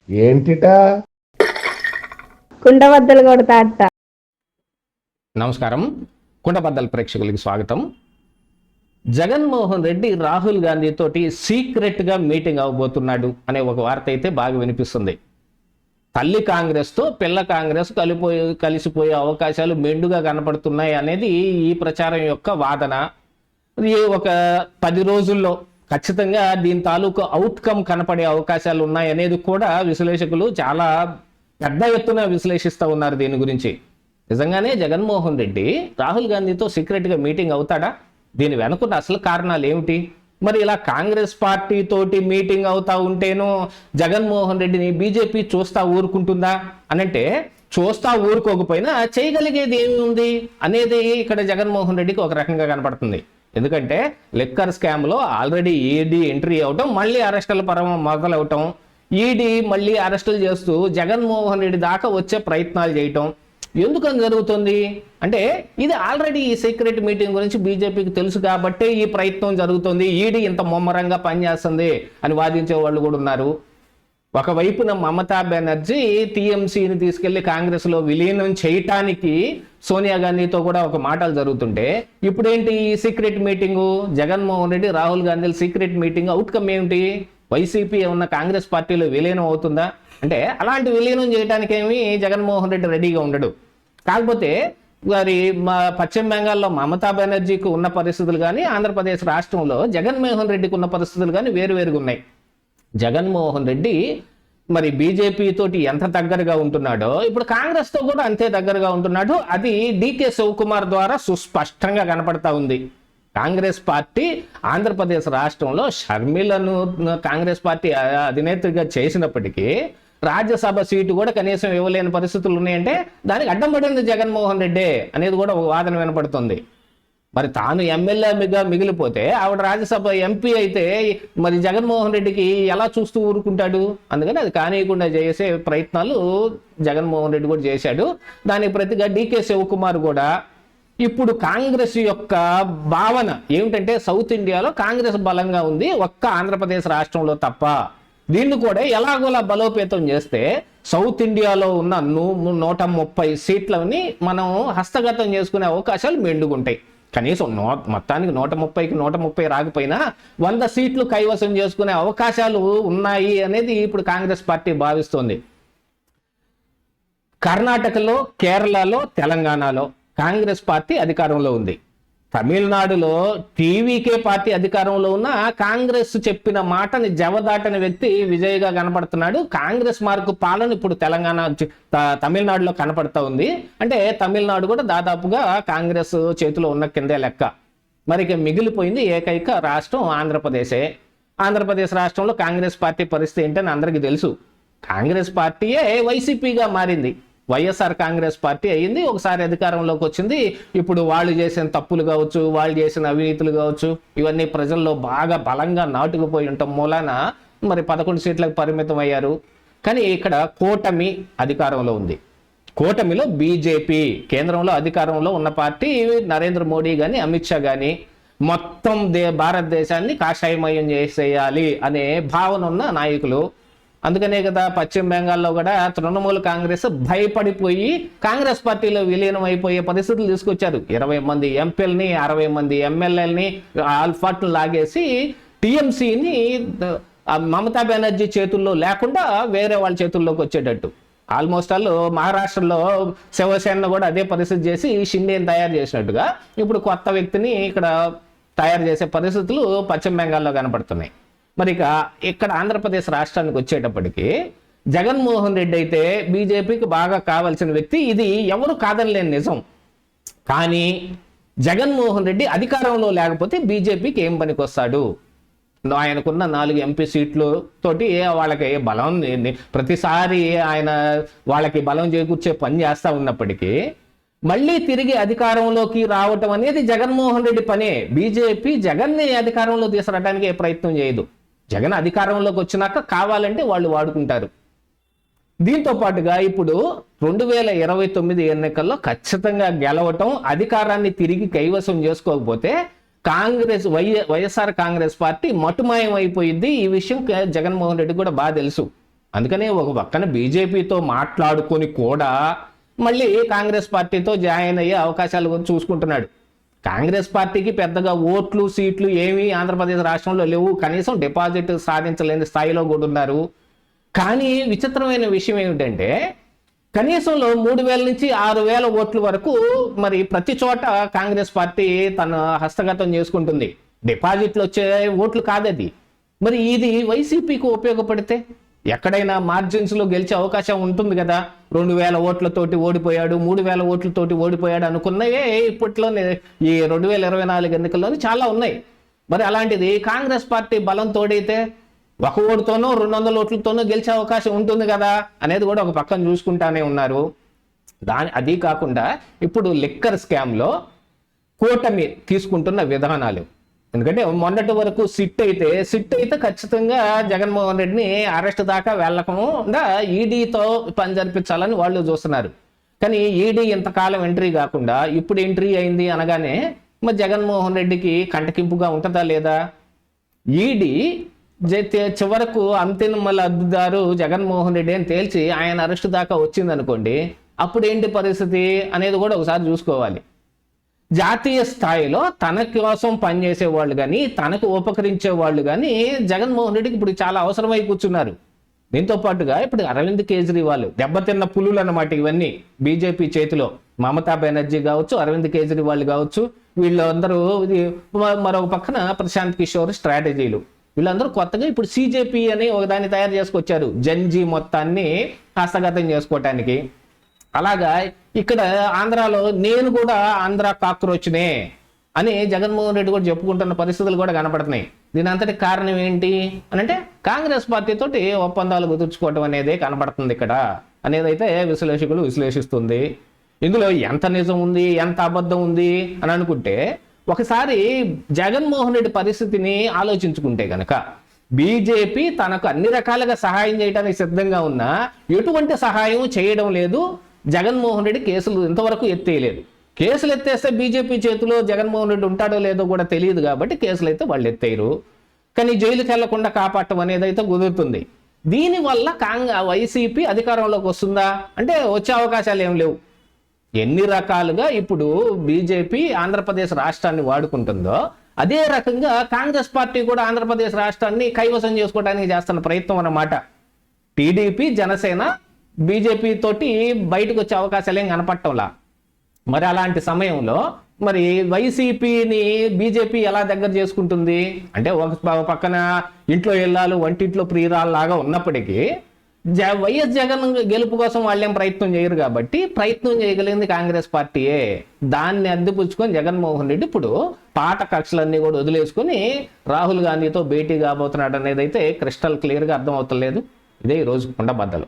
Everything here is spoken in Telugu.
ఏంటిటా కుండబద్దలు కొడతా అట్ట. నమస్కారం, కుండబద్దల ప్రేక్షకులకి స్వాగతం. జగన్మోహన్ రెడ్డి రాహుల్ గాంధీ తోటి సీక్రెట్గా మీటింగ్ అవ్వబోతున్నాడు అనే ఒక వార్త అయితే బాగా వినిపిస్తుంది. తల్లి కాంగ్రెస్తో పిల్ల కాంగ్రెస్ కలిసిపోయే అవకాశాలు మెండుగా కనపడుతున్నాయి అనేది ఈ ప్రచారం యొక్క వాదన. ఇది ఒక 10 రోజుల్లో ఖచ్చితంగా దీని తాలూకు అవుట్కమ్ కనపడే అవకాశాలు ఉన్నాయి అనేది కూడా విశ్లేషకులు చాలా పెద్ద ఎత్తున విశ్లేషిస్తూ ఉన్నారు దీని గురించి. నిజంగానే జగన్మోహన్ రెడ్డి రాహుల్ గాంధీతో సీక్రెట్గా మీటింగ్ అవుతాడా? దీని వెనుకున్న అసలు కారణాలు ఏమిటి? మరి ఇలా కాంగ్రెస్ పార్టీ తోటి మీటింగ్ అవుతా ఉంటేనో జగన్మోహన్ రెడ్డిని బీజేపీ చూస్తా ఊరుకుంటుందా అనంటే, చూస్తా ఊరుకోకపోయినా చేయగలిగేది ఏమి ఉంది అనేది ఇక్కడ జగన్మోహన్ రెడ్డికి ఒక రకంగా కనపడుతుంది. ఎందుకంటే లిక్కర్ స్కామ్లో ఆల్రెడీ ఈడీ ఎంట్రీ అవటం, మళ్ళీ అరెస్టుల పర్వం మొదలవటం, ఈడీ మళ్ళీ అరెస్టులు చేస్తూ జగన్మోహన్ రెడ్డి దాకా వచ్చే ప్రయత్నాలు చేయటం ఎందుకని జరుగుతుంది అంటే, ఇది ఆల్రెడీ ఈ సీక్రెట్ మీటింగ్ గురించి బీజేపీకి తెలుసు కాబట్టే ఈ ప్రయత్నం జరుగుతుంది, ఈడీ ఇంత ముమ్మరంగా పనిచేస్తుంది అని వాదించే వాళ్ళు కూడా ఉన్నారు. ఒకవైపున మమతా బెనర్జీ టీఎంసీని తీసుకెళ్లి కాంగ్రెస్లో విలీనం చేయటానికి సోనియా గాంధీతో కూడా ఒక మాటలు జరుగుతుంటే, ఇప్పుడేంటి ఈ secret meeting? Jaganmohan Reddy Rahul Gandhi secret meeting outcome ఏమిటి? వైసీపీ ఏమన్నా కాంగ్రెస్ పార్టీలో విలీనం అవుతుందా అంటే, అలాంటి విలీనం చేయడానికి ఏమి జగన్మోహన్ రెడ్డి రెడీగా ఉండడు. కాకపోతే మరి పశ్చిమ బెంగాల్లో మమతా బెనర్జీకి ఉన్న పరిస్థితులు కానీ, ఆంధ్రప్రదేశ్ రాష్ట్రంలో జగన్మోహన్ రెడ్డికి ఉన్న పరిస్థితులు కానీ వేరువేరుగా ఉన్నాయి. జగన్మోహన్ రెడ్డి మరి బీజేపీ తోటి ఎంత దగ్గరగా ఉంటున్నాడో ఇప్పుడు కాంగ్రెస్తో కూడా అంతే దగ్గరగా ఉంటున్నాడు. అది డీకే శివకుమార్ ద్వారా సుస్పష్టంగా కనపడతా ఉంది. కాంగ్రెస్ పార్టీ ఆంధ్రప్రదేశ్ రాష్ట్రంలో షర్మిలను కాంగ్రెస్ పార్టీ అధినేత్రిగా చేసినప్పటికీ రాజ్యసభ సీటు కూడా కనీసం ఇవ్వలేని పరిస్థితులు ఉన్నాయంటే దానికి అడ్డం పడింది జగన్మోహన్ రెడ్డి అనేది కూడా ఒక వాదన వినపడుతుంది. మరి తాను ఎమ్మెల్యేగా మిగిలిపోతే ఆవిడ రాజ్యసభ ఎంపీ అయితే మరి జగన్మోహన్ రెడ్డికి ఎలా చూస్తూ ఊరుకుంటాడు? అందుకని అది కానీయకుండా చేసే ప్రయత్నాలు జగన్మోహన్ రెడ్డి కూడా చేశాడు. దానికి ప్రతిగా డీకే శివకుమార్ కూడా ఇప్పుడు కాంగ్రెస్ యొక్క భావన ఏమిటంటే, సౌత్ ఇండియాలో కాంగ్రెస్ బలంగా ఉంది, ఒక్క ఆంధ్రప్రదేశ్ రాష్ట్రంలో తప్ప. దీన్ని కూడా ఎలాగోలా బలోపేతం చేస్తే సౌత్ ఇండియాలో ఉన్న 130 సీట్లని మనం హస్తగతం చేసుకునే అవకాశాలు మెండుగుంటాయి. కనీసం మొత్తానికి 130కి 130 రాకపోయినా 100 సీట్లు కైవసం చేసుకునే అవకాశాలు ఉన్నాయి అనేది ఇప్పుడు కాంగ్రెస్ పార్టీ భావిస్తోంది. కర్ణాటకలో, కేరళలో, తెలంగాణలో కాంగ్రెస్ పార్టీ అధికారంలో ఉంది. తమిళనాడులో టీవీకే పార్టీ అధికారంలో ఉన్న కాంగ్రెస్ చెప్పిన మాటని జవదాటని వ్యక్తి విజయ్గా కనపడుతున్నాడు. కాంగ్రెస్ మార్కు పాలన ఇప్పుడు తమిళనాడులో కనపడుతూ ఉంది. అంటే తమిళనాడు కూడా దాదాపుగా కాంగ్రెస్ చేతిలో ఉన్న కిందే లెక్క. మరి మిగిలిపోయింది ఏకైక రాష్ట్రం ఆంధ్రప్రదేశే. ఆంధ్రప్రదేశ్ రాష్ట్రంలో కాంగ్రెస్ పార్టీ పరిస్థితి ఏంటని అందరికీ తెలుసు. కాంగ్రెస్ పార్టీయే వైసీపీగా మారింది. వైఎస్ఆర్ కాంగ్రెస్ పార్టీ అయ్యింది, ఒకసారి అధికారంలోకి వచ్చింది. ఇప్పుడు వాళ్ళు చేసిన తప్పులు కావచ్చు, వాళ్ళు చేసిన అవినీతులు కావచ్చు, ఇవన్నీ ప్రజల్లో బాగా బలంగా నాటుకుపోయి ఉండటం మూలాన మరి 11 సీట్లకు పరిమితం అయ్యారు. కానీ ఇక్కడ కూటమి అధికారంలో ఉంది. కూటమిలో బీజేపీ కేంద్రంలో అధికారంలో ఉన్న పార్టీ. నరేంద్ర మోడీ కానీ, అమిత్ షా కానీ మొత్తం భారతదేశాన్ని కాషాయమయం చేసేయాలి అనే భావన ఉన్న నాయకులు. అందుకనే కదా పశ్చిమ బెంగాల్లో కూడా తృణమూల్ కాంగ్రెస్ భయపడిపోయి కాంగ్రెస్ పార్టీలో విలీనం అయిపోయే పరిస్థితులు తీసుకొచ్చారు. 20 మంది ఎంపీలని, 60 మంది ఎమ్మెల్యేలని ఆల్ఫాట్లు లాగేసి టీఎంసీని మమతా బెనర్జీ చేతుల్లో లేకుండా వేరే వాళ్ళ చేతుల్లోకి వచ్చేటట్టు. ఆల్మోస్ట్ ఆల్ మహారాష్ట్రలో శివసేన కూడా అదే పరిస్థితి చేసి షిండేని తయారు చేసినట్టుగా ఇప్పుడు కొత్త వ్యక్తిని ఇక్కడ తయారు చేసే పరిస్థితులు పశ్చిమ బెంగాల్లో కనపడుతున్నాయి. మరి ఇక్కడ ఆంధ్రప్రదేశ్ రాష్ట్రానికి వచ్చేటప్పటికి జగన్మోహన్ రెడ్డి అయితే బీజేపీకి బాగా కావాల్సిన వ్యక్తి, ఇది ఎవరు కాదనలేని నిజం. కానీ జగన్మోహన్ రెడ్డి అధికారంలో లేకపోతే బీజేపీకి ఏం పనికి వస్తాడు? ఆయనకున్న 4 ఎంపీ సీట్లు తోటి వాళ్ళకి బలం, ప్రతిసారి ఆయన వాళ్ళకి బలం చేకూర్చే పని చేస్తూ ఉన్నప్పటికీ మళ్ళీ తిరిగి అధికారంలోకి రావటం అనేది జగన్మోహన్ రెడ్డి పనే. బీజేపీ జగన్ని అధికారంలో తీసుకురావడానికి ఏ ప్రయత్నం చేయదు. జగన్ అధికారంలోకి వచ్చినాక కావాలంటే వాళ్ళు వాడుకుంటారు. దీంతో పాటుగా ఇప్పుడు 2029 ఎన్నికల్లో ఖచ్చితంగా గెలవటం, అధికారాన్ని తిరిగి కైవసం చేసుకోకపోతే వైఎస్ఆర్ కాంగ్రెస్ పార్టీ మటుమాయం అయిపోయింది. ఈ విషయం జగన్మోహన్ రెడ్డి కూడా బాగా తెలుసు. అందుకనే ఒక పక్కన బీజేపీతో మాట్లాడుకొని కూడా మళ్ళీ కాంగ్రెస్ పార్టీతో జాయిన్ అయ్యే అవకాశాలు కూడా చూసుకుంటున్నాడు. కాంగ్రెస్ పార్టీకి పెద్దగా ఓట్లు సీట్లు ఏమీ ఆంధ్రప్రదేశ్ రాష్ట్రంలో లేవు, కనీసం డిపాజిట్ సాధించలేని స్థాయిలో కూడా ఉన్నారు. కానీ విచిత్రమైన విషయం ఏమిటంటే కనీసంలో 3,000 నుంచి 6,000 ఓట్ల వరకు మరి ప్రతి చోట కాంగ్రెస్ పార్టీ తన హస్తగతం చేసుకుంటుంది. డిపాజిట్లు వచ్చే ఓట్లు కాదది. మరి ఇది వైసీపీకి ఉపయోగపడితే ఎక్కడైనా మార్జిన్స్ లో గెలిచే అవకాశం ఉంటుంది కదా. 2,000 ఓట్లతోటి ఓడిపోయాడు, 3,000 ఓట్లతోటి ఓడిపోయాడు అనుకున్నవే ఇప్పట్లోనే ఈ 2024 ఎన్నికల్లోనే చాలా ఉన్నాయి. మరి అలాంటిది కాంగ్రెస్ పార్టీ బలం తోడైతే 1 ఓటుతోనో 200 ఓట్లతోనో గెలిచే అవకాశం ఉంటుంది కదా అనేది కూడా ఒక పక్కన చూసుకుంటానే ఉన్నారు. అది కాకుండా ఇప్పుడు లిక్కర్ స్కామ్ లో కూటమి తీసుకుంటున్న విధానాలు, ఎందుకంటే మొన్నటి వరకు సిట్ అయితే ఖచ్చితంగా జగన్మోహన్ రెడ్డిని అరెస్ట్ దాకా వెళ్ళకుండా ఈడీతో పని జరిపించాలని వాళ్ళు చూస్తున్నారు. కానీ ఈడీ ఇంతకాలం ఎంట్రీ కాకుండా ఇప్పుడు ఎంట్రీ అయింది అనగానే మరి జగన్మోహన్ రెడ్డికి కంటకింపుగా ఉంటుందా లేదా? ఈడీ చివరకు అంతిమ లబ్ధిదారు జగన్మోహన్ రెడ్డి అని తేల్చి ఆయన అరెస్ట్ దాకా వచ్చింది అనుకోండి, అప్పుడు ఏంటి పరిస్థితి అనేది కూడా ఒకసారి చూసుకోవాలి. జాతీయ స్థాయిలో తన కోసం పనిచేసే వాళ్ళు కానీ తనకు ఉపకరించే వాళ్ళు కానీ జగన్మోహన్ రెడ్డికి ఇప్పుడు చాలా అవసరమై కూర్చున్నారు. దీంతో పాటుగా ఇప్పుడు అరవింద్ కేజ్రీవాల్ దెబ్బతిన్న పులులు అన్నమాట ఇవన్నీ బీజేపీ చేతిలో. మమతా బెనర్జీ కావచ్చు, అరవింద్ కేజ్రీవాల్ కావచ్చు, వీళ్ళందరూ మరొక పక్కన ప్రశాంత్ కిషోర్ స్ట్రాటజీలు, వీళ్ళందరూ కొత్తగా ఇప్పుడు సిజేపీ అని ఒకదాన్ని తయారు చేసుకొచ్చారు జంజీ మొత్తాన్ని హస్తగతం చేసుకోవటానికి. అలాగా ఇక్కడ ఆంధ్రాలో నేను కూడా ఆంధ్ర కాక్రోచ్నే అని జగన్మోహన్ రెడ్డి కూడా చెప్పుకుంటున్న పరిస్థితులు కూడా కనపడుతున్నాయి. దీని అంతటి కారణం ఏంటి అని అంటే కాంగ్రెస్ పార్టీ తోటి ఒప్పందాలు కుదుర్చుకోవటం అనేది కనపడుతుంది ఇక్కడ అనేది అయితే విశ్లేషకులు విశ్లేషిస్తుంది. ఇందులో ఎంత నిజం ఉంది ఎంత అబద్ధం ఉంది అని అనుకుంటే ఒకసారి జగన్మోహన్ రెడ్డి పరిస్థితిని ఆలోచించుకుంటే గనక బీజేపీ తనకు అన్ని రకాలుగా సహాయం చేయడానికి సిద్ధంగా ఉన్నా ఎటువంటి సహాయం చేయడం లేదు. జగన్మోహన్ రెడ్డి కేసులు ఇంతవరకు ఎత్తేయలేదు. కేసులు ఎత్తేస్తే బీజేపీ చేతిలో జగన్మోహన్ రెడ్డి ఉంటాడో లేదో కూడా తెలియదు కాబట్టి కేసులు అయితే వాళ్ళు ఎత్తేయరు. కానీ జైలుకి వెళ్లకుండా కాపాడటం అనేది అయితే కుదురుతుంది. దీనివల్ల వైసీపీ అధికారంలోకి వస్తుందా అంటే వచ్చే అవకాశాలు ఏం లేవు. ఎన్ని రకాలుగా ఇప్పుడు బీజేపీ ఆంధ్రప్రదేశ్ రాష్ట్రాన్ని వాడుకుంటుందో అదే రకంగా కాంగ్రెస్ పార్టీ కూడా ఆంధ్రప్రదేశ్ రాష్ట్రాన్ని కైవసం చేసుకోవడానికి చేస్తున్న ప్రయత్నం అన్నమాట. టీడీపీ జనసేన బీజేపీ తోటి బయటకు వచ్చే అవకాశాలు ఏం కనపడటంలా. మరి అలాంటి సమయంలో మరి వైసీపీని బీజేపీ ఎలా దగ్గర చేసుకుంటుంది అంటే ఒక పక్కన ఇంట్లో ఇల్లాలు వంటింట్లో ప్రియురాలు లాగా ఉన్నప్పటికీ వైఎస్ జగన్ గెలుపు కోసం వాళ్ళేం ప్రయత్నం చేయరు కాబట్టి ప్రయత్నం చేయగలిగింది కాంగ్రెస్ పార్టీయే. దాన్ని అద్దెపుచ్చుకొని జగన్మోహన్ రెడ్డి ఇప్పుడు పాత కక్షలన్నీ కూడా వదిలేసుకొని రాహుల్ గాంధీతో భేటీ కాబోతున్నాడు అనేది అయితే క్రిస్టల్ క్లియర్గా అర్థమవుతలేదు. ఇదే ఈరోజు కుండబద్దలు.